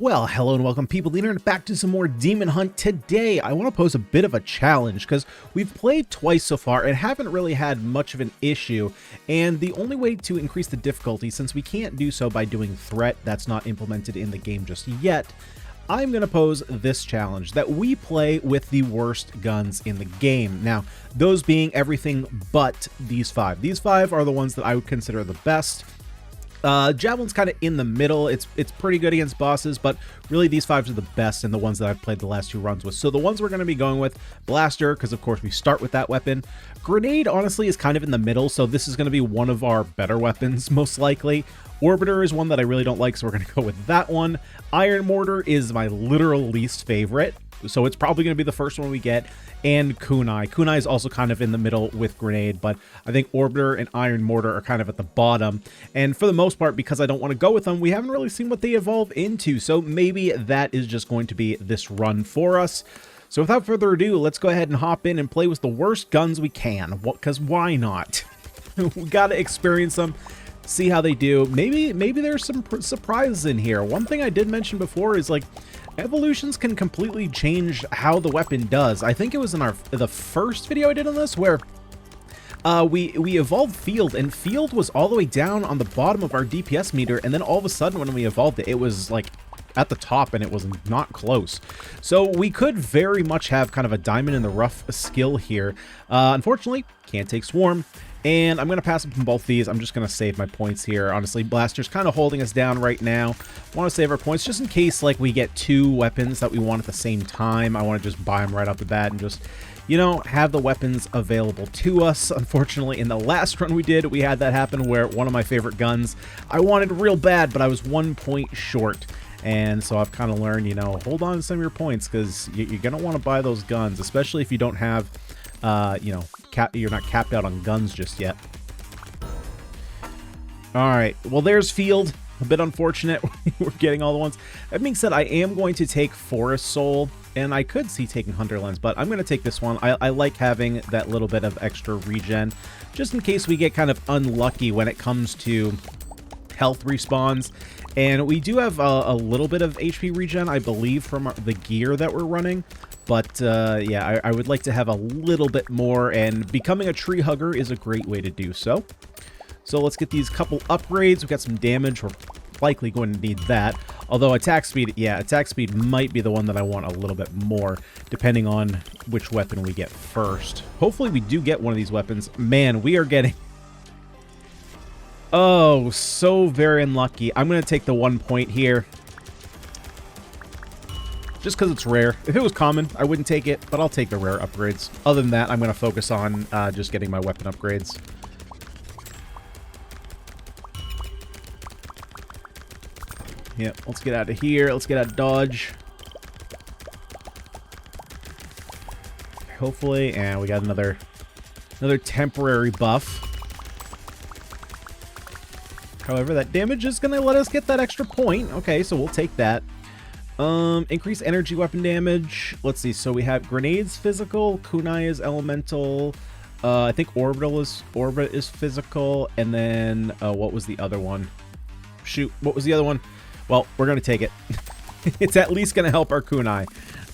Well, hello and welcome people of the internet back to some more Demon Hunt. Today, I want to pose a bit of a challenge because we've played twice so far and haven't really had much of an issue. And the only way to increase the difficulty, since we can't do so by doing threat, that's not implemented in the game just yet, I'm going to pose this challenge that we play with the worst guns in the game. Now, those being everything but these five. These five are the ones that I would consider the best. Javelin's kind of in the middle. It's pretty good against bosses, but really these fives are the best and the ones that I've played the last two runs with. So the ones we're going to be going with, Blaster, because of course we start with that weapon. Grenade, honestly, is kind of in the middle, so this is going to be one of our better weapons, most likely. Orbiter is one that I really don't like, so we're going to go with that one. Iron Mortar is my literal least favorite, so it's probably going to be the first one we get. And Kunai. Kunai is also kind of in the middle with Grenade, but I think Orbiter and Iron Mortar are kind of at the bottom. And for the most part, because I don't want to go with them, we haven't really seen what they evolve into, so maybe that is just going to be this run for us. So without further ado, let's go ahead and hop in and play with the worst guns we can, because why not? We got to experience them, see how they do. Maybe there's some surprises in here. One thing I did mention before is, like, evolutions can completely change how the weapon does. I think it was in the first video I did on this where we evolved Field, and Field was all the way down on the bottom of our DPS meter, and then all of a sudden when we evolved it, it was like at the top and it was not close. So we could very much have kind of a diamond in the rough skill here. Unfortunately, can't take Swarm. And I'm going to pass up from both these. I'm just going to save my points here. Honestly, Blaster's kind of holding us down right now. Want to save our points just in case, like, we get two weapons that we want at the same time. I want to just buy them right off the bat and just, you know, have the weapons available to us. Unfortunately, in the last run we did, we had that happen where one of my favorite guns I wanted real bad, but I was 1 point short. And so I've kind of learned, you know, hold on to some of your points because you're going to want to buy those guns, especially if you don't have, you know, you're not capped out on guns just yet. All right, well, there's Field. A bit unfortunate we're getting all the ones. That being said, I am going to take Forest Soul, and I could see taking Hunter Lens, but I'm going to take this one. I like having that little bit of extra regen, just in case we get kind of unlucky when it comes to health respawns. And we do have a little bit of HP regen, I believe, from the gear that we're running. But, yeah, I would like to have a little bit more, and becoming a tree hugger is a great way to do so. So let's get these couple upgrades. We've got some damage. We're likely going to need that. Although attack speed, yeah, attack speed might be the one that I want a little bit more, depending on which weapon we get first. Hopefully we do get one of these weapons. Man, we are getting... Oh, so very unlucky. I'm going to take the 1 point here. Just because it's rare. If it was common, I wouldn't take it, but I'll take the rare upgrades. Other than that, I'm going to focus on just getting my weapon upgrades. Yep, let's get out of here. Let's get out of dodge. Hopefully, and we got another temporary buff. However, that damage is going to let us get that extra point. Okay, so we'll take that. Increase energy weapon damage. Let's see. So we have grenades physical, kunai is elemental. I think orbit is physical, and then what was the other one? Shoot, what was the other one? Well, we're gonna take it. It's at least gonna help our kunai.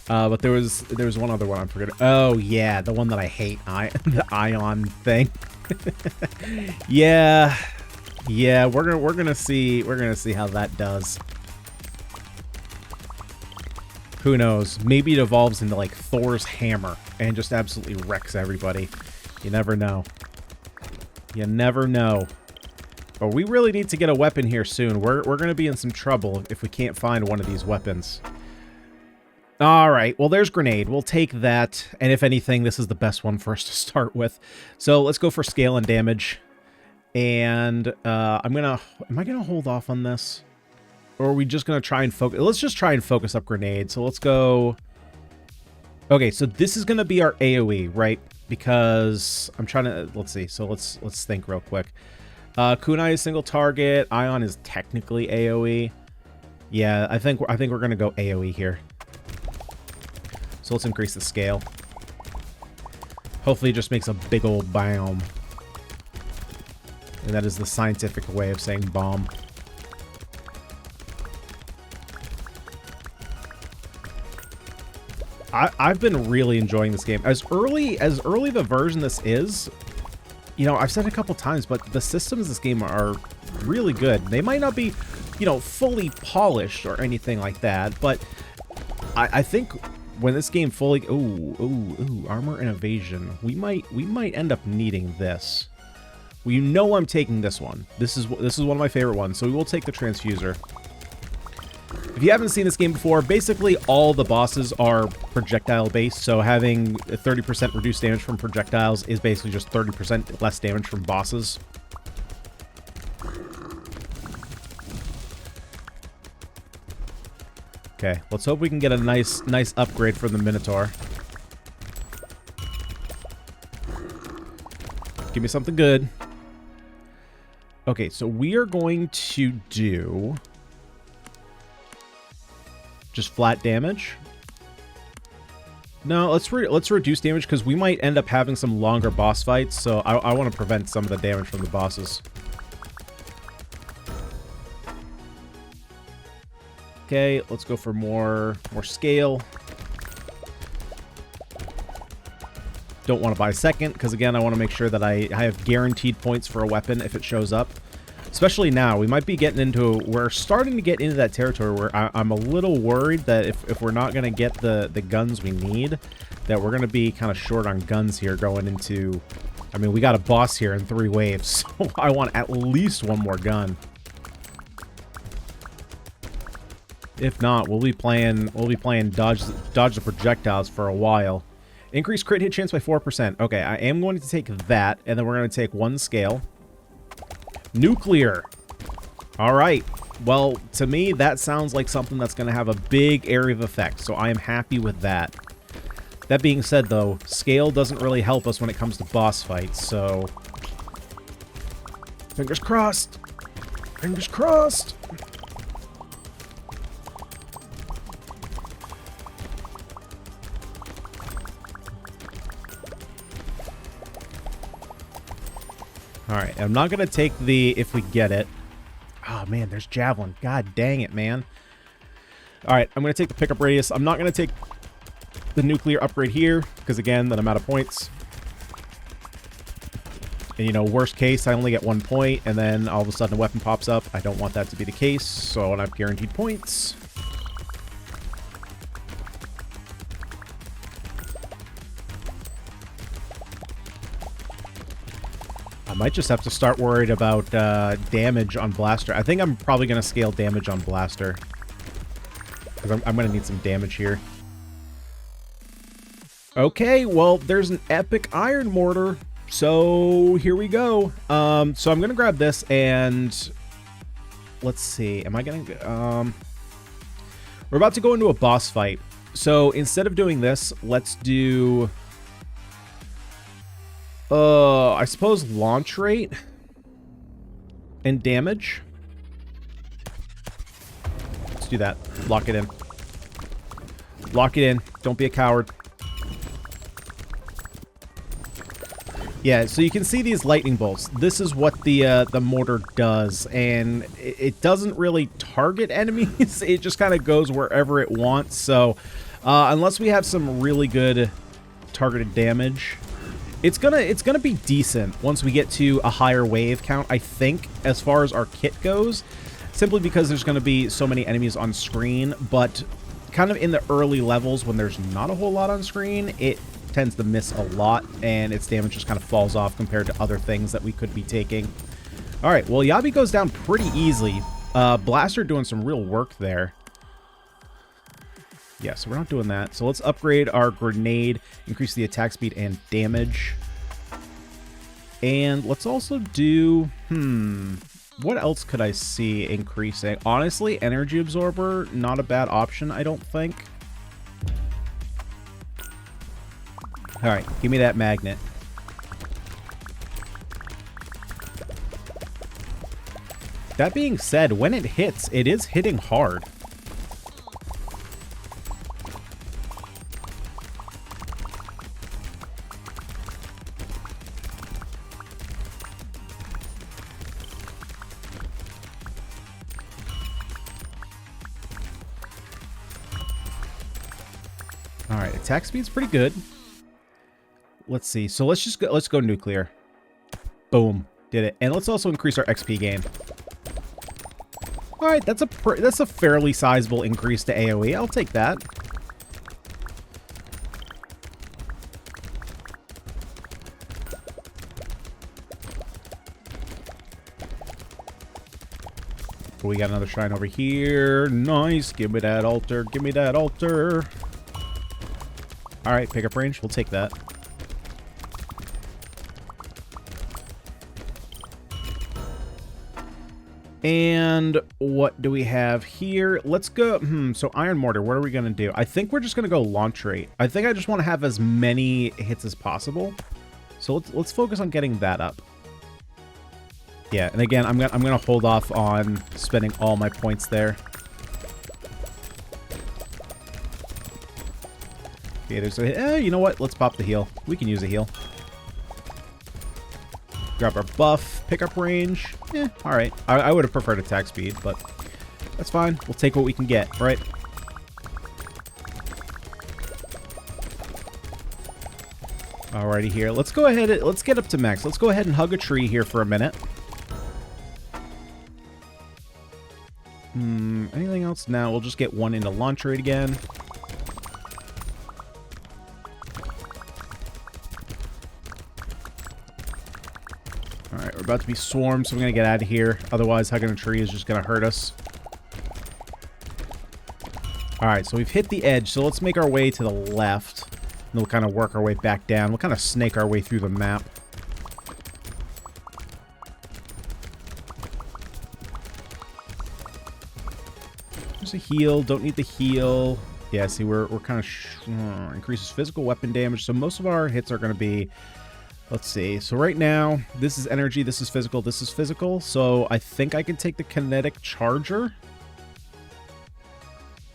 But there was one other one I'm forgetting. Oh yeah, the one that I hate, the ion thing. Yeah, we're gonna see how that does. Who knows? Maybe it evolves into, like, Thor's hammer and just absolutely wrecks everybody. You never know. You never know. But we really need to get a weapon here soon. We're going to be in some trouble if we can't find one of these weapons. All right. Well, there's Grenade. We'll take that. And if anything, this is the best one for us to start with. So let's go for scale and damage. And am I going to hold off on this? Or are we just going to try and focus? Let's just try and focus up Grenade. So let's go... Okay, so this is going to be our AoE, right? Because I'm trying to... Let's see. So let's think real quick. Kunai is single target. Ion is technically AoE. Yeah, I think we're going to go AoE here. So let's increase the scale. Hopefully it just makes a big old bam. And that is the scientific way of saying bomb. I've been really enjoying this game. As early the version this is, you know, I've said it a couple times, but the systems of this game are really good. They might not be, you know, fully polished or anything like that, but I think when this game fully... Ooh, armor and evasion. We might end up needing this. Well, you know I'm taking this one. This is one of my favorite ones, so we will take the transfuser. If you haven't seen this game before, basically all the bosses are projectile-based, so having a 30% reduced damage from projectiles is basically just 30% less damage from bosses. Okay, let's hope we can get a nice upgrade from the Minotaur. Give me something good. Okay, so we are going to do just flat damage. No, let's reduce damage because we might end up having some longer boss fights, so I want to prevent some of the damage from the bosses. Okay, let's go for more scale. Don't want to buy second, because again, I want to make sure that I have guaranteed points for a weapon if it shows up. Especially now, we might be getting into... We're starting to get into that territory where I'm a little worried that if we're not going to get the guns we need, that we're going to be kind of short on guns here going into... I mean, we got a boss here in 3 waves, so I want at least one more gun. If not, we'll be playing dodge the projectiles for a while. Increase crit hit chance by 4%. Okay, I am going to take that, and then we're going to take 1 scale. Nuclear. All right. Well, to me, that sounds like something that's going to have a big area of effect, so I am happy with that. That being said, though, scale doesn't really help us when it comes to boss fights, so... Fingers crossed. Fingers crossed. Alright, I'm not going to take the if we get it. Oh, man, there's Javelin. God dang it, man. Alright, I'm going to take the pickup radius. I'm not going to take the nuclear upgrade here, because again, then I'm out of points. And, you know, worst case, I only get 1 point, and then all of a sudden a weapon pops up. I don't want that to be the case, so I want to have guaranteed points. I might just have to start worried about damage on Blaster. I think I'm probably going to scale damage on Blaster. Because I'm going to need some damage here. Okay, well, there's an epic iron mortar. So, here we go. So I'm going to grab this and... Let's see. Am I going to... We're about to go into a boss fight. So, instead of doing this, let's do... I suppose launch rate and damage. Let's do that. Lock it in. Lock it in. Don't be a coward. Yeah, so you can see these lightning bolts. This is what the mortar does, and it doesn't really target enemies. It just kind of goes wherever it wants. So, unless we have some really good targeted damage, it's gonna be decent once we get to a higher wave count, I think, as far as our kit goes, simply because there's gonna be so many enemies on screen, but kind of in the early levels when there's not a whole lot on screen, it tends to miss a lot, and its damage just kind of falls off compared to other things that we could be taking. Alright, well, Yabi goes down pretty easily. Blaster doing some real work there. Yeah, so we're not doing that. So let's upgrade our grenade, increase the attack speed and damage. And let's also do... what else could I see increasing? Honestly, energy absorber, not a bad option, I don't think. Alright, give me that magnet. That being said, when it hits, it is hitting hard. All right, attack speed's pretty good. Let's see. So let's go nuclear. Boom, did it. And let's also increase our XP gain. All right, that's a fairly sizable increase to AoE. I'll take that. We got another shrine over here. Nice. Give me that altar. Give me that altar. All right, pickup range. We'll take that. And what do we have here? Let's go. So iron mortar. What are we going to do? I think we're just going to go launch rate. I think I just want to have as many hits as possible. So let's focus on getting that up. Yeah, and again, I'm gonna hold off on spending all my points there. Okay, there's a you know what? Let's pop the heal. We can use a heal. Grab our buff, pickup range. All right. I would have preferred attack speed, but that's fine. We'll take what we can get, right? Alrighty here. Let's go ahead. Let's get up to max. Let's go ahead and hug a tree here for a minute. Anything else? Now we'll just get one into launch rate again. Alright, we're about to be swarmed, so I'm going to get out of here. Otherwise, hugging a tree is just going to hurt us. Alright, so we've hit the edge, so let's make our way to the left. And we'll kind of work our way back down. We'll kind of snake our way through the map. There's a heal. Don't need the heal. Yeah, see, we're kind of increases physical weapon damage. So most of our hits are going to be, let's see. So right now, this is energy, this is physical, this is physical. So I think I can take the kinetic charger.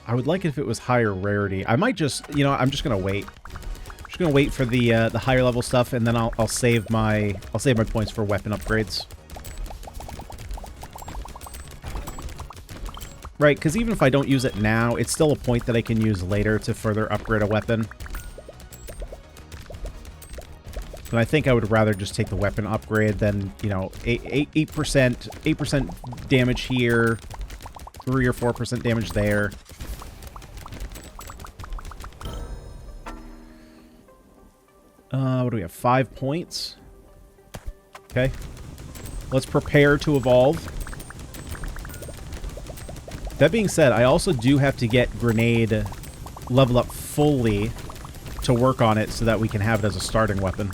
I would like it if it was higher rarity. I might just, you know, I'm just going to wait. I'm just going to wait for the higher level stuff, and then I'll save my points for weapon upgrades. Right, because even if I don't use it now, it's still a point that I can use later to further upgrade a weapon. And I think I would rather just take the weapon upgrade than, you know, 8% damage here, 3 or 4% damage there. What do we have? 5 points. Okay. Let's prepare to evolve. That being said, I also do have to get Grenade leveled up fully to work on it so that we can have it as a starting weapon.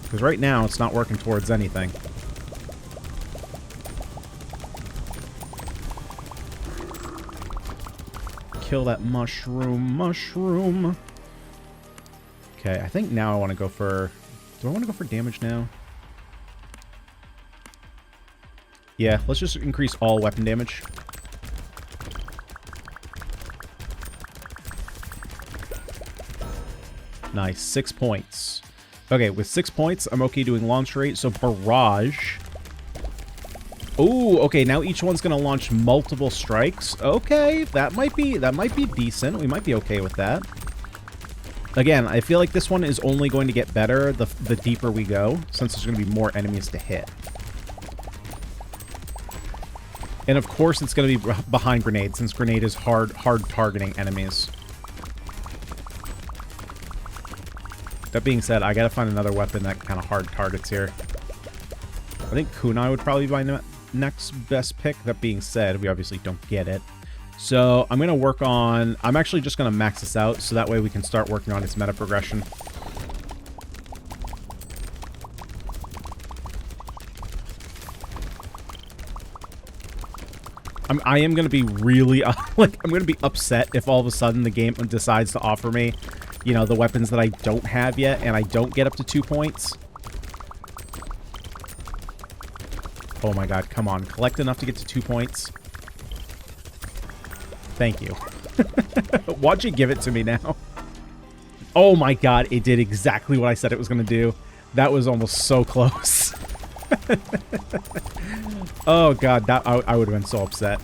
Because right now, it's not working towards anything. Kill that mushroom. Okay, I think now I want to go for... Do I want to go for damage now? Yeah, let's just increase all weapon damage. Nice, 6 points. Okay, with 6 points, I'm okay doing launch rate. So barrage. Ooh, okay, now each one's gonna launch multiple strikes. Okay, that might be decent. We might be okay with that. Again, I feel like this one is only going to get better the deeper we go, since there's going to be more enemies to hit. And of course it's going to be behind Grenade, since Grenade is hard targeting enemies. That being said, I gotta find another weapon that kind of hard targets here. I think Kunai would probably be my next best pick. That being said, we obviously don't get it. So I'm going to work on... I'm actually just going to max this out, so that way we can start working on its meta progression. I am going to be really... like, I'm going to be upset if all of a sudden the game decides to offer me, you know, the weapons that I don't have yet, and I don't get up to 2 points. Oh my god, come on. Collect enough to get to 2 points. Thank you. Watch it give it to me now. Oh my god, it did exactly what I said it was going to do. That was almost so close. Oh god, that I would have been so upset.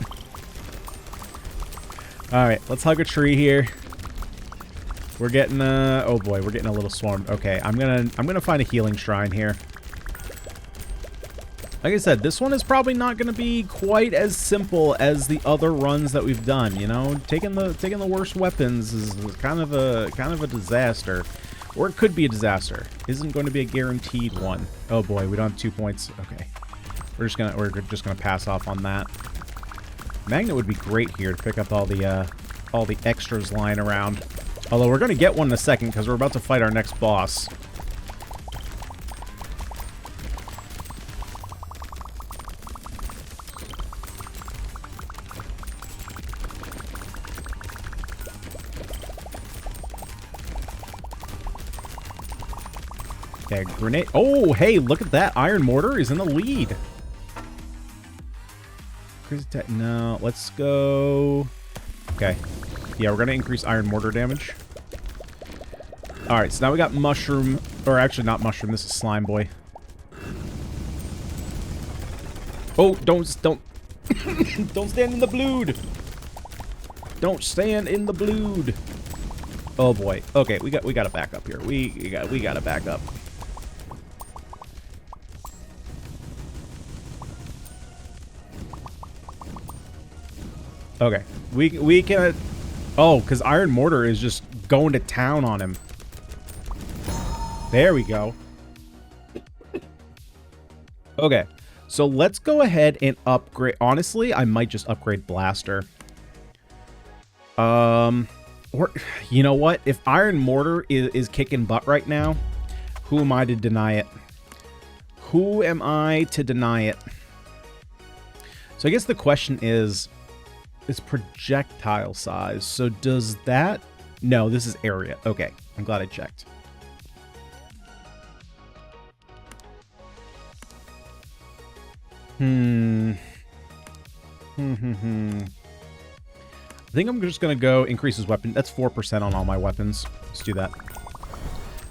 Alright, let's hug a tree here. We're getting, oh boy, we're getting a little swarmed. Okay, I'm gonna find a healing shrine here. Like I said, this one is probably not gonna be quite as simple as the other runs that we've done, you know? Taking the worst weapons is kind of a disaster. Or it could be a disaster. Isn't going to be a guaranteed one. Oh boy, we don't have 2 points. Okay. We're just gonna pass off on that. Magnet would be great here to pick up all the extras lying around. Although we're gonna get one in a second because we're about to fight our next boss. Okay, grenade. Oh, hey, look at that. Iron Mortar is in the lead. No, let's go. Okay. Yeah, we're going to increase Iron Mortar damage. Alright, so now we got Mushroom. Or actually, not Mushroom. This is Slime Boy. Oh, don't. Don't stand in the blood. Don't stand in the blood. Oh boy. Okay, we got to back up here. We got to back up. Okay, we can. Oh, because Iron Mortar is just going to town on him. There we go. Okay, so let's go ahead and upgrade. Honestly, I might just upgrade Blaster. Or you know what? If Iron Mortar is kicking butt right now, who am I to deny it? Who am I to deny it? So I guess the question is projectile size. So does that... No, this is area. Okay, I'm glad I checked. I think I'm just going to go increase his weapon. That's 4% on all my weapons. Let's do that.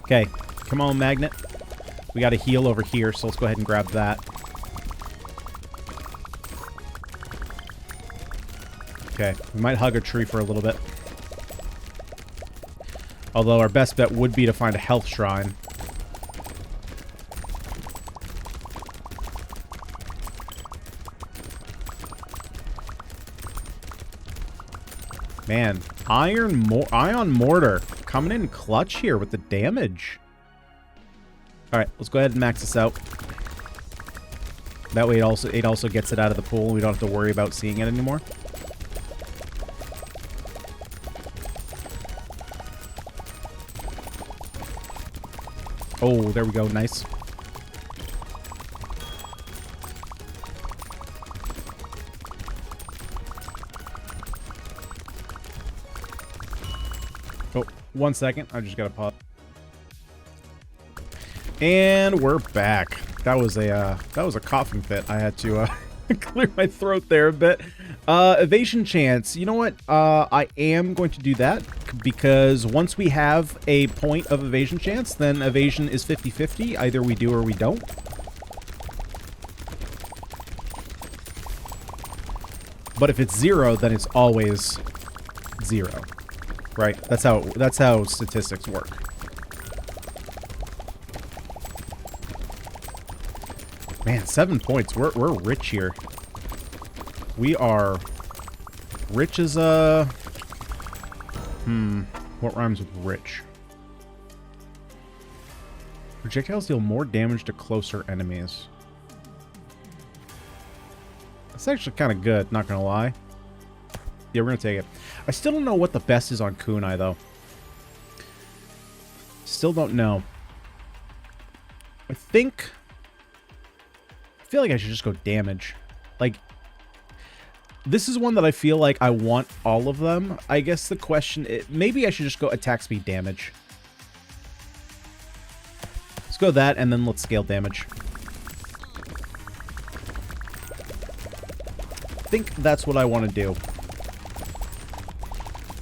Okay, come on, Magnet. We got a heal over here, so let's go ahead and grab that. Okay, we might hug a tree for a little bit. Although our best bet would be to find a health shrine. Man, Ion Mortar coming in clutch here with the damage. Alright, let's go ahead and max this out. That way it also gets it out of the pool and we don't have to worry about seeing it anymore. Oh, there we go. Nice. Oh, 1 second. I just got to pause. And we're back. That was a coughing fit. I had to clear my throat there a bit. Evasion chance. You know what? I am going to do that because once we have a point of evasion chance, then evasion is 50-50. Either we do or we don't. But if it's 0, then it's always 0. Right? That's how statistics work. Man, 7 points. We're rich here. We are rich as a... What rhymes with rich? Projectiles deal more damage to closer enemies. That's actually kind of good, not gonna lie. Yeah, we're gonna take it. I still don't know what the best is on kunai, though. Still don't know. I feel like I should just go damage. Like, this is one that I feel like I want all of them. I guess the question is, maybe I should just go attack speed damage. Let's go that, and then let's scale damage. I think that's what I want to do.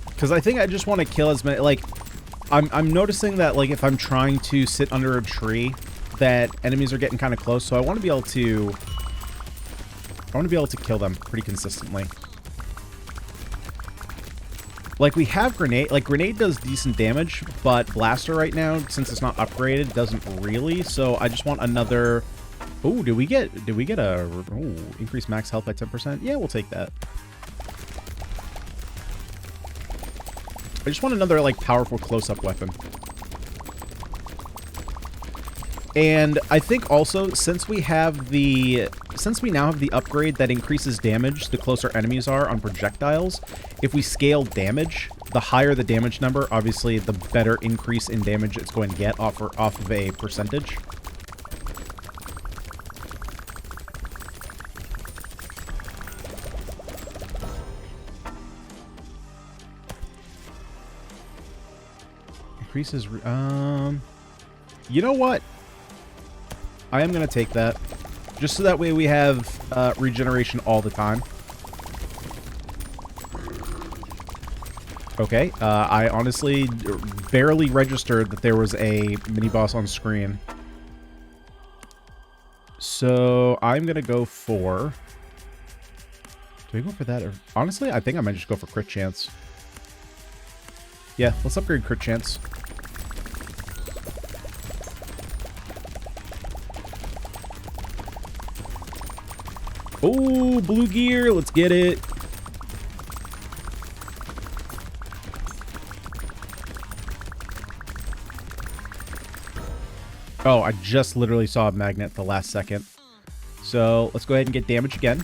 Because I think I just want to kill as many, like, I'm noticing that, like, if I'm trying to sit under a tree, that enemies are getting kind of close, so I want to be able to... kill them pretty consistently. Like, we have grenade. Like, grenade does decent damage, but blaster right now, since it's not upgraded, doesn't really. So I just want another... Oh, did we get a... Oh, increase max health by 10%? Yeah, we'll take that. I just want another, like, powerful close-up weapon. And I think also, since we now have the upgrade that increases damage the closer enemies are on projectiles, if we scale damage, the higher the damage number, obviously the better increase in damage it's going to get off of a percentage. Increases, you know what? I am going to take that. Just so that way we have regeneration all the time. Okay, I honestly barely registered that there was a mini-boss on screen. So I'm going to go for... Do I go for that? Or, honestly, I think I might just go for crit chance. Yeah, let's upgrade crit chance. Oh, blue gear. Let's get it. Oh, I just literally saw a magnet at the last second. So let's go ahead and get damage again.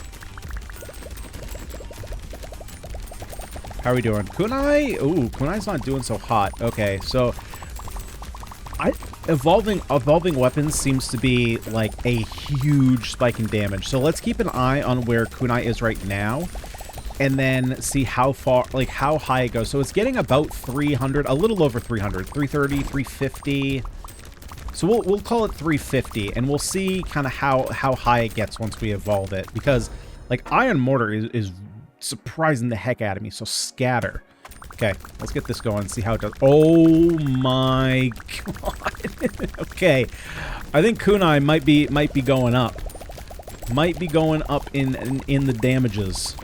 How are we doing? Kunai? Ooh, Kunai's not doing so hot. Okay, so evolving weapons seems to be like a huge spike in damage. So let's keep an eye on where Kunai is right now, and then see how far, like how high it goes. So it's getting about 300, a little over 300, 330, 350. So we'll call it 350, and we'll see kind of how high it gets once we evolve it. Because like Iron Mortar is surprising the heck out of me. So scatter. Okay, let's get this going and see how it does. Oh my god. Okay. I think Kunai might be going up. Might be going up in the damages.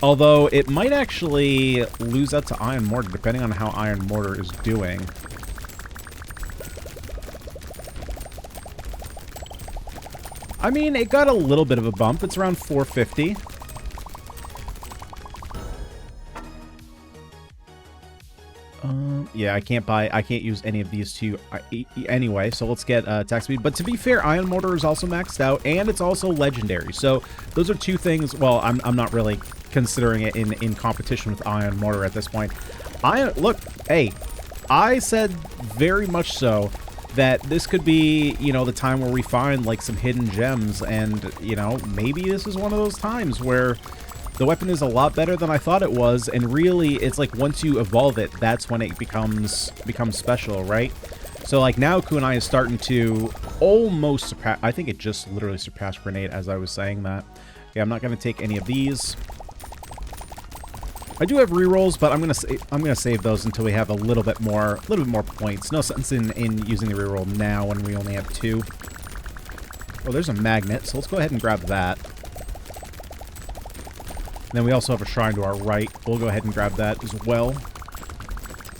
Although it might actually lose out to Iron Mortar depending on how Iron Mortar is doing. I mean, it got a little bit of a bump. It's around 450. Yeah, I can't use any of these two anyway, so let's get attack speed. But to be fair, Iron Mortar is also maxed out, and it's also legendary. So those are two things. Well, I'm not really considering it in competition with Iron Mortar at this point. Look, hey, I said very much so that this could be, you know, the time where we find like some hidden gems, and you know, maybe this is one of those times where the weapon is a lot better than I thought it was, and really, it's like once you evolve it, that's when it becomes special, right? So like now Kunai is starting to almost surpass. I think it just literally surpassed Grenade as I was saying that. Okay, I'm not going to take any of these. I do have rerolls, but I'm gonna save those until we have a little bit more points. No sense in using the reroll now when we only have 2. Oh, there's a magnet, so let's go ahead and grab that. And then we also have a shrine to our right. We'll go ahead and grab that as well.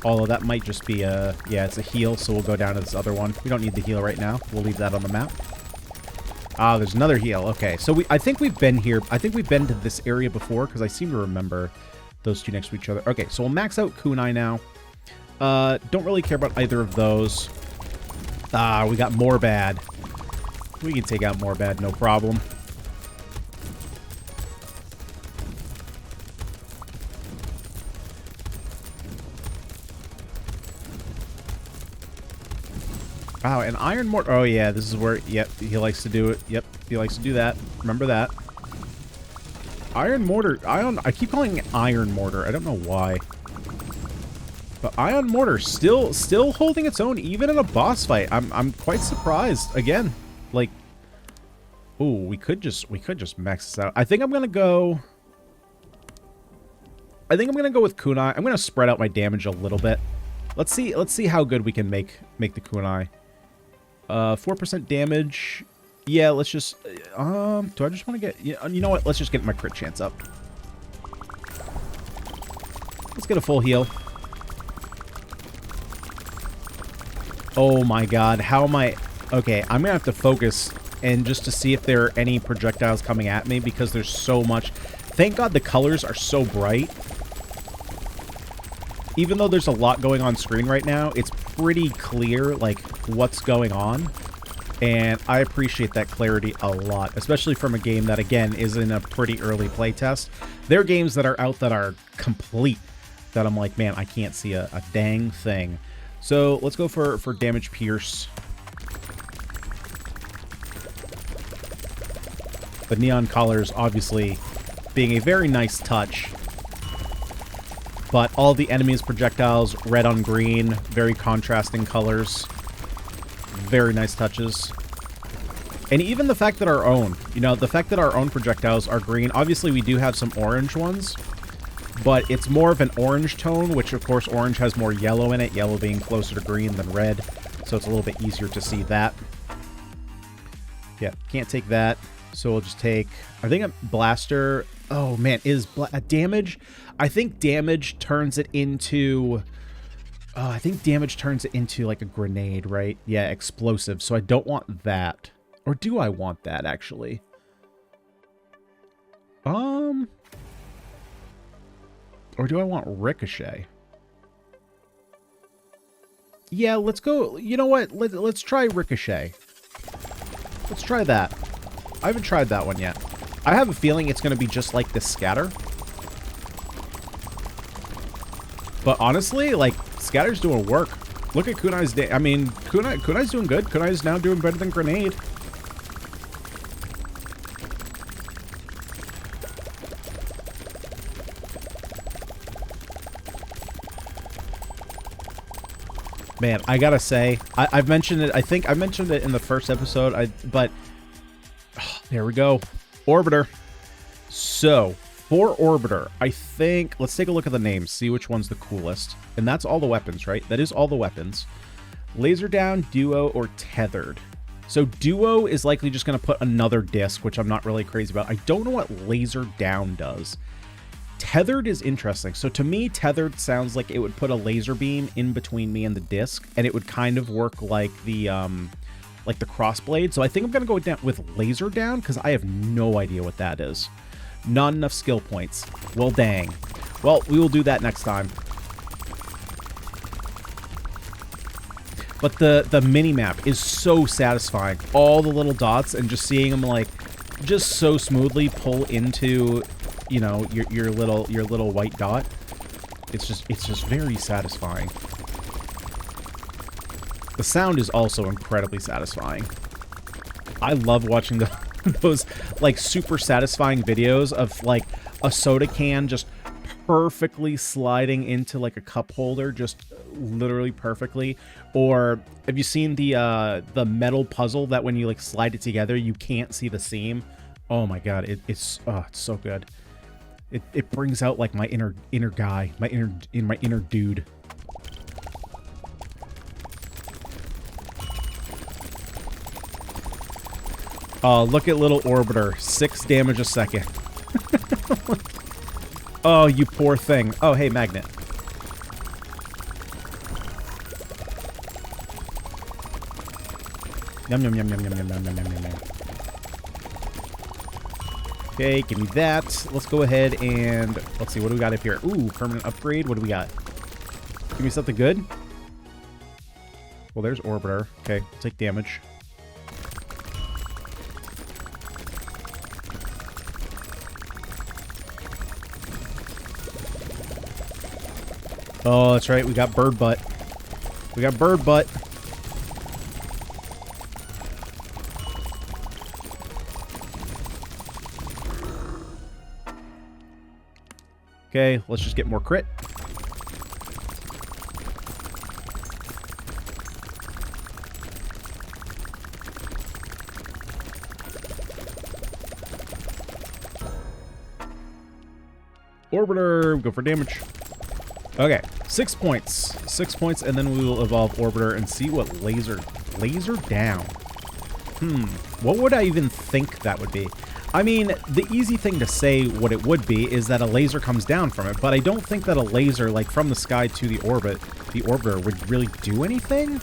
Although that might just be a... Yeah, it's a heal, so we'll go down to this other one. We don't need the heal right now. We'll leave that on the map. Ah, there's another heal. Okay, so I think we've been here. I think we've been to this area before, because I seem to remember those two next to each other. Okay, so we'll max out Kunai now. Don't really care about either of those. Ah, we got Morbad. We can take out Morbad, no problem. Wow, and Iron Mortar. Oh, yeah, this is where... Yep, he likes to do it. Yep, he likes to do that. Remember that. Iron Mortar. I keep calling it Iron Mortar. I don't know why. But Iron Mortar still holding its own even in a boss fight. I'm quite surprised. Again, like... Ooh, we could just max this out. I think I'm going to go... with Kunai. I'm going to spread out my damage a little bit. Let's see how good we can make the Kunai. 4% damage. Yeah, let's just... do I just want to get... You know what? Let's just get my crit chance up. Let's get a full heal. Oh my god, how am I... Okay, I'm gonna have to focus and just to see if there are any projectiles coming at me because there's so much. Thank god the colors are so bright. Even though there's a lot going on screen right now, it's pretty clear, like, what's going on. And I appreciate that clarity a lot, especially from a game that, again, is in a pretty early playtest. There are games that are out that are complete, that I'm like, man, I can't see a dang thing. So let's go for damage pierce. The neon colors, obviously, being a very nice touch. But all the enemies' projectiles, red on green, very contrasting colors. Very nice touches. And even the fact that our own, you know, the fact that our own projectiles are green. Obviously, we do have some orange ones. But it's more of an orange tone, which, of course, orange has more yellow in it. Yellow being closer to green than red. So it's a little bit easier to see that. Yeah, can't take that. So we'll just take, I think a blaster. Oh, man, is damage? I think damage turns it into... I think damage turns it into like a grenade, right? Yeah, explosive. So I don't want that. Or do I want that, actually? Or do I want ricochet? Yeah, let's go. You know what? Let's try ricochet. Let's try that. I haven't tried that one yet. I have a feeling it's going to be just like the scatter. But honestly, like, scatter's doing work. Look at Kunai's day. I mean, Kunai's doing good. Kunai's now doing better than grenade. Man, I gotta say, I've mentioned it. I think I mentioned it in the first episode. But there we go, Orbiter. So for Orbiter, I think let's take a look at the names, see which one's the coolest, and that's all the weapons, right? That is all the weapons. Laser down, duo, or tethered. So duo is likely just going to put another disc, which I'm not really crazy about. I don't know what laser down does. Tethered is interesting. So to me, tethered sounds like it would put a laser beam in between me and the disc, and it would kind of work like the crossblade. So I think I'm going to go down with laser down because I have no idea what that is. Not enough skill points. Well, dang. Well, we will do that next time. But the mini-map is so satisfying. All the little dots and just seeing them, like, just so smoothly pull into, you know, your little white dot. It's just very satisfying. The sound is also incredibly satisfying. I love watching those, like, super satisfying videos of, like, a soda can just perfectly sliding into, like, a cup holder, just literally perfectly. Or have you seen the metal puzzle that when you, like, slide it together, you can't see the seam? Oh my god, it's so good. It brings out, like, my inner guy, my inner dude. Look at little Orbiter. 6 damage a second. Oh, you poor thing. Oh, hey, magnet. Yum, yum, yum, yum, yum, yum, yum, yum, yum, yum. Okay, give me that. Let's go ahead and... let's see, what do we got up here? Ooh, permanent upgrade. What do we got? Give me something good. Well, there's Orbiter. Okay, take damage. Oh, that's right. We got bird butt. We got bird butt. Okay, let's just get more crit. Orbiter, go for damage. Okay, 6 points. 6 points, and then we will evolve Orbiter and see what laser down. What would I even think that would be? I mean, the easy thing to say what it would be is that a laser comes down from it, but I don't think that a laser, like, from the sky to the orbiter would really do anything.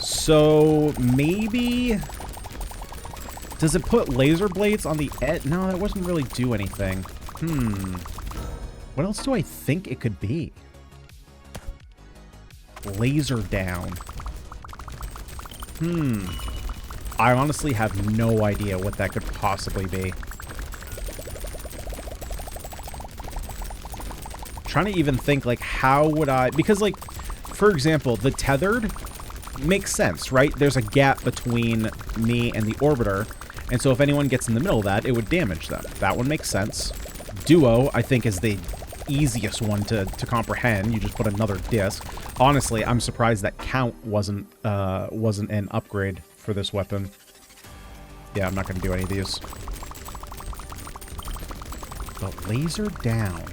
So, maybe... Does it put laser blades on the edge? No, that wouldn't really do anything. What else do I think it could be? Laser down. I honestly have no idea what that could possibly be. Trying to even think, like, how would I... Because, like, for example, the tethered makes sense, right? There's a gap between me and the orbiter, and so if anyone gets in the middle of that, it would damage them. That one makes sense. Duo, I think, is the easiest one to comprehend. You just put another disc. Honestly, I'm surprised that count wasn't an upgrade for this weapon. Yeah, I'm not going to do any of these. But laser down.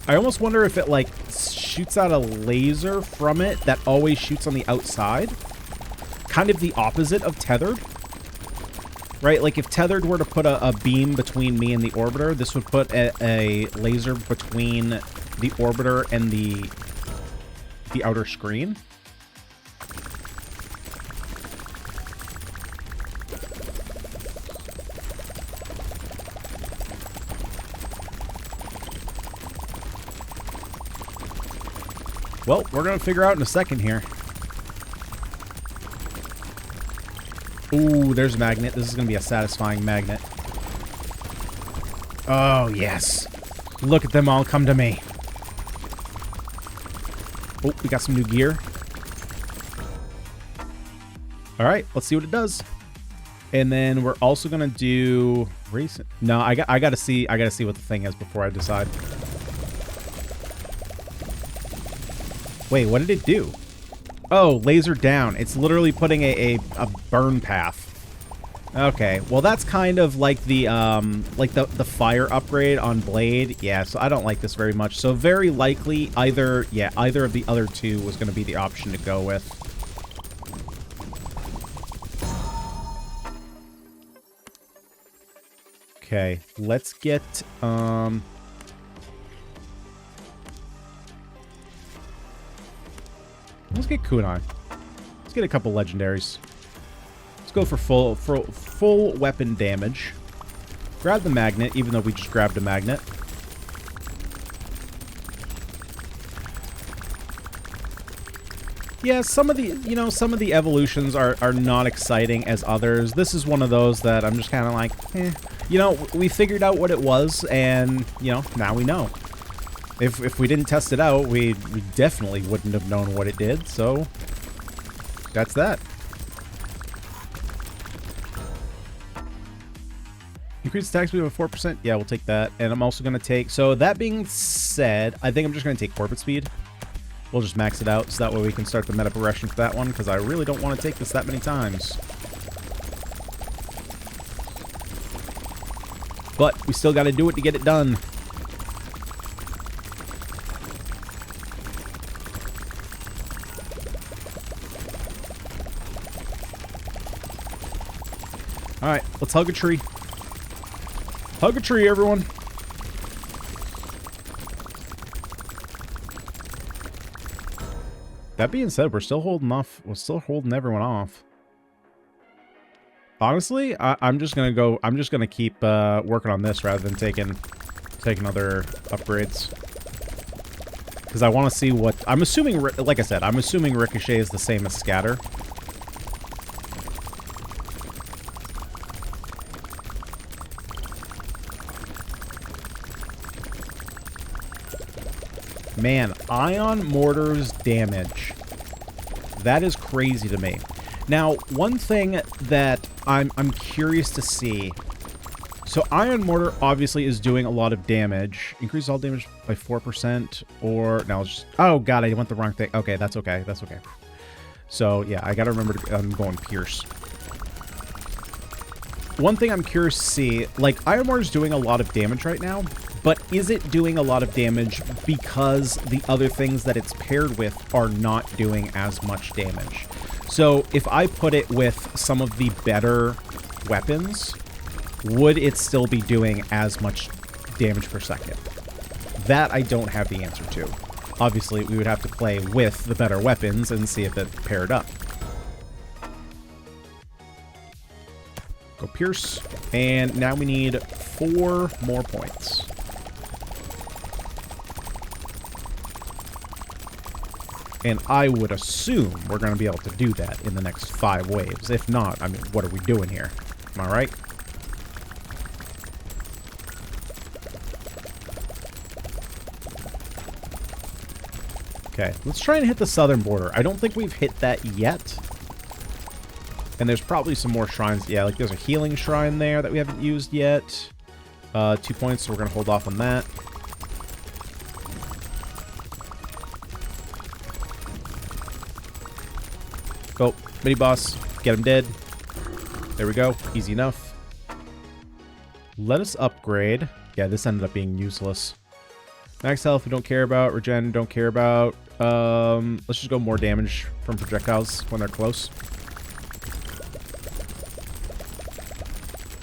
I almost wonder if it, like, shoots out a laser from it that always shoots on the outside. Kind of the opposite of tethered. Right? Like, if tethered were to put a beam between me and the orbiter, this would put a laser between the orbiter and the outer screen. Well, we're going to figure out in a second here. Ooh, there's a magnet. This is going to be a satisfying magnet. Oh, yes. Look at them all come to me. Oh, we got some new gear. All right, let's see what it does. And then we're also going to do... No, I got to see what the thing is before I decide. Wait, what did it do? Oh, laser down. It's literally putting a burn path. Okay, well that's kind of like the fire upgrade on Blade. Yeah, so I don't like this very much. So very likely either of the other two was going to be the option to go with. Okay, let's get let's get kunai. Let's get a couple legendaries. Let's go for full weapon damage. Grab the magnet, even though we just grabbed a magnet. Yeah, some of the evolutions are not exciting as others. This is one of those that I'm just kind of like, eh. You know, we figured out what it was, and, you know, now we know. If we didn't test it out, we definitely wouldn't have known what it did, so that's that. Increase attack speed by 4%? Yeah, we'll take that. And I'm also going to take... So that being said, I think I'm just going to take orbit speed. We'll just max it out, so that way we can start the meta progression for that one, because I really don't want to take this that many times. But we still got to do it to get it done. Alright, let's hug a tree. Hug a tree, everyone. That being said, we're still holding off. We're still holding everyone off. Honestly, I'm just gonna go. I'm just gonna keep working on this rather than taking other upgrades. Because I want to see what... I'm assuming, like I said, I'm assuming Ricochet is the same as Scatter. Man, ion mortars damage. That is crazy to me. Now, one thing that I'm curious to see. So, ion mortar obviously is doing a lot of damage. Increase all damage by 4%, or no, just... Oh god, I went the wrong thing. Okay, that's okay. That's okay. So yeah, I gotta remember I'm going pierce. One thing I'm curious to see, like, ion mortar is doing a lot of damage right now, but is it doing a lot of damage because the other things that it's paired with are not doing as much damage? So if I put it with some of the better weapons, would it still be doing as much damage per second? That I don't have the answer to. Obviously, we would have to play with the better weapons and see if it paired up. Go Pierce. And now we need 4 more points. And I would assume we're going to be able to do that in the next 5 waves. If not, I mean, what are we doing here? Am I right? Okay, let's try and hit the southern border. I don't think we've hit that yet. And there's probably some more shrines. Yeah, like there's a healing shrine there that we haven't used yet. 2 points, so we're going to hold off on that. Go, mini boss. Get him dead. There we go. Easy enough. Let us upgrade. Yeah, this ended up being useless. Max health, we don't care about. Regen, don't care about. Let's just go more damage from projectiles when they're close.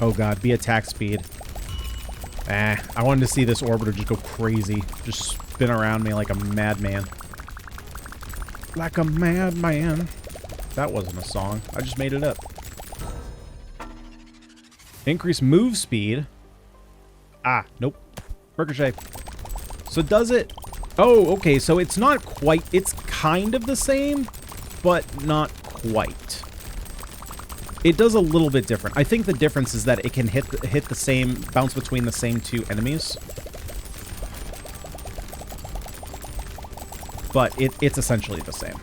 Oh god, be attack speed. I wanted to see this orbiter just go crazy. Just spin around me like a madman. Like a madman. That wasn't a song. I just made it up. Increase move speed. Ah, nope. Ricochet. So does it... Oh, okay, so it's not quite... It's kind of the same, but not quite. It does a little bit different. I think the difference is that it can hit the same... Bounce between the same 2 enemies. But it's essentially the same.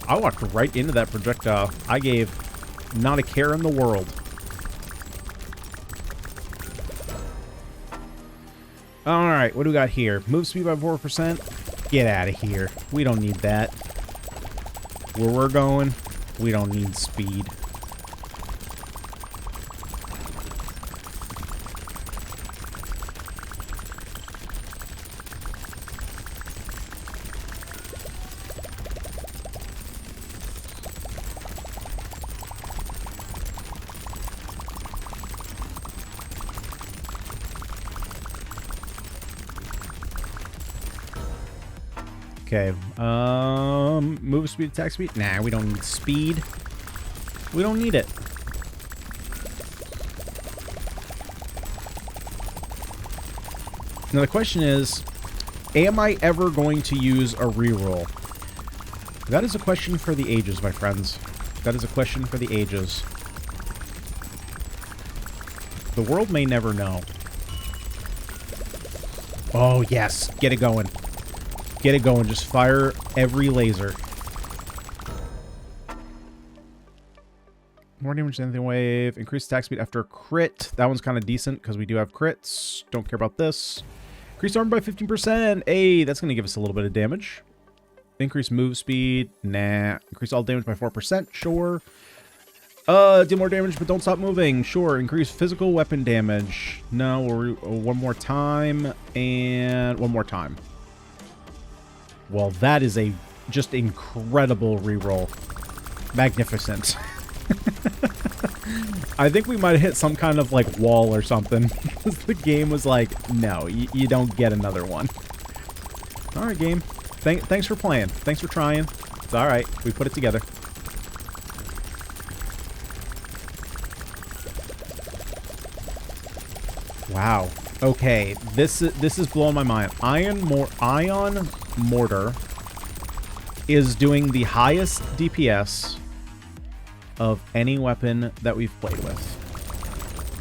I walked right into that projectile. I gave not a care in the world. Alright, what do we got here? Move speed by 4%? Get out of here. We don't need that. Where we're going, we don't need speed. Okay, move speed, attack speed? Nah, we don't need speed. We don't need it. Now the question is, am I ever going to use a reroll? That is a question for the ages, my friends. That is a question for the ages. The world may never know. Oh, yes. Get it going. Get it going. Just fire every laser. More damage than anything wave. Increase attack speed after a crit. That one's kind of decent because we do have crits. Don't care about this. Increase armor by 15%. Hey, that's going to give us a little bit of damage. Increase move speed. Nah. Increase all damage by 4%. Sure. Do more damage, but don't stop moving. Sure. Increase physical weapon damage. No. One more time. And one more time. Well, that is a just incredible reroll. Magnificent. I think we might have hit some kind of, like, wall or something. The game was like, no, you don't get another one. Alright, game. Thanks for playing. Thanks for trying. It's alright. We put it together. Wow. Okay, this is blowing my mind. Ion Mortar is doing the highest DPS of any weapon that we've played with.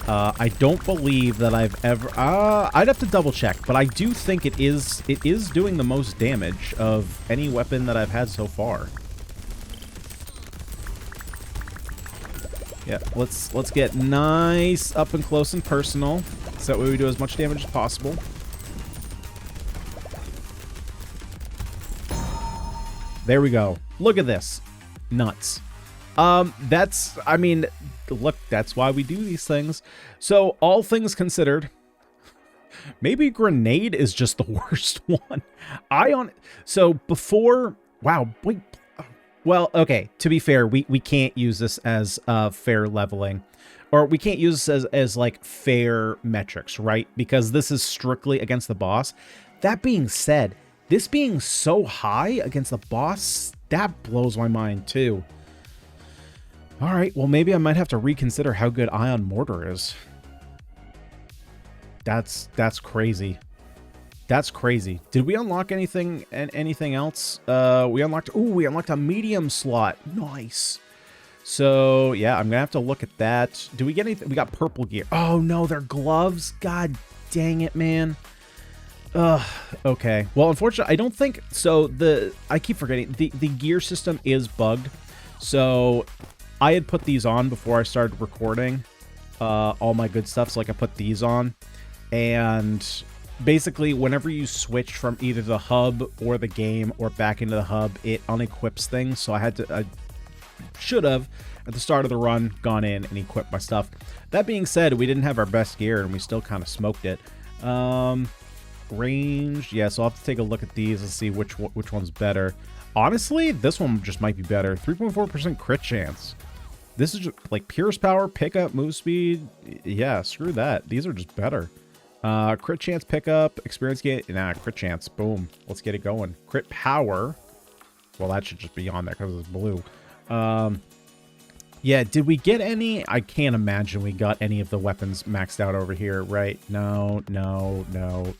I don't believe that I've ever... I'd have to double check, but I do think it is doing the most damage of any weapon that I've had so far. Yeah, let's get nice up and close and personal. So that way we do as much damage as possible. There we go. Look at this. Nuts. That's, I mean, look, that's why we do these things. So all things considered, maybe grenade is just the worst one. So before, wow, wait, well, okay, to be fair, we can't use this as fair leveling, or we can't use this as like fair metrics, right? Because this is strictly against the boss. That being said, this being so high against the boss, that blows my mind too. All right, well, maybe I might have to reconsider how good Ion Mortar is. That's crazy. That's crazy. Did we unlock anything else? We unlocked a medium slot. Nice. So, yeah, I'm going to have to look at that. Do we get anything? We got purple gear. Oh, no, they're gloves. God dang it, man. Ugh, okay. Well, unfortunately, I don't think... So, I keep forgetting. The gear system is bugged. So, I had put these on before I started recording all my good stuff. So, like, I put these on. And basically, whenever you switch from either the hub or the game or back into the hub, it unequips things. So, I should have, at the start of the run, gone in and equipped my stuff. That being said, we didn't have our best gear, and we still kind of smoked it. Range, yeah, so I'll have to take a look at these and see which one's better. Honestly, this one just might be better. 3.4% crit chance. This is just, like, Pierce Power, Pickup, Move Speed. Yeah, screw that. These are just better. Crit chance, Pickup, Experience gain. Nah, crit chance. Boom. Let's get it going. Crit Power. Well, that should just be on there because it's blue. Yeah, did we get any? I can't imagine we got any of the weapons maxed out over here, right? No.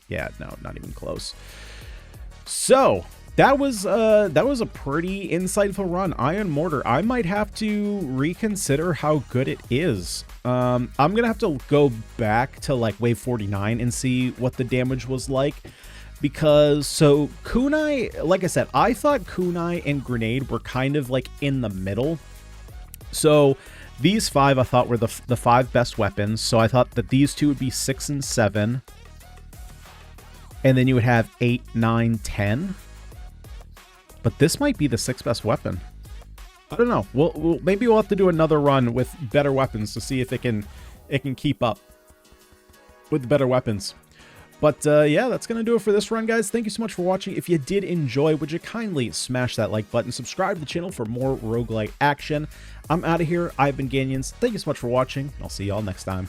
Yeah, no, not even close. So, that was a pretty insightful run. Ion Mortar, I might have to reconsider how good it is. I'm going to have to go back to, like, wave 49 and see what the damage was like. Because, so, kunai, like I said, I thought kunai and grenade were kind of, like, in the middle. So, these 5 I thought were the 5 best weapons. So, I thought that these 2 would be 6 and 7. And then you would have 8, 9, 10. But this might be the 6th best weapon. I don't know. Maybe we'll have to do another run with better weapons to see if it can keep up with the better weapons. But, yeah, that's going to do it for this run, guys. Thank you so much for watching. If you did enjoy, would you kindly smash that like button, subscribe to the channel for more roguelite action. I'm out of here. I've been Ganyonz. Thank you so much for watching. I'll see y'all next time.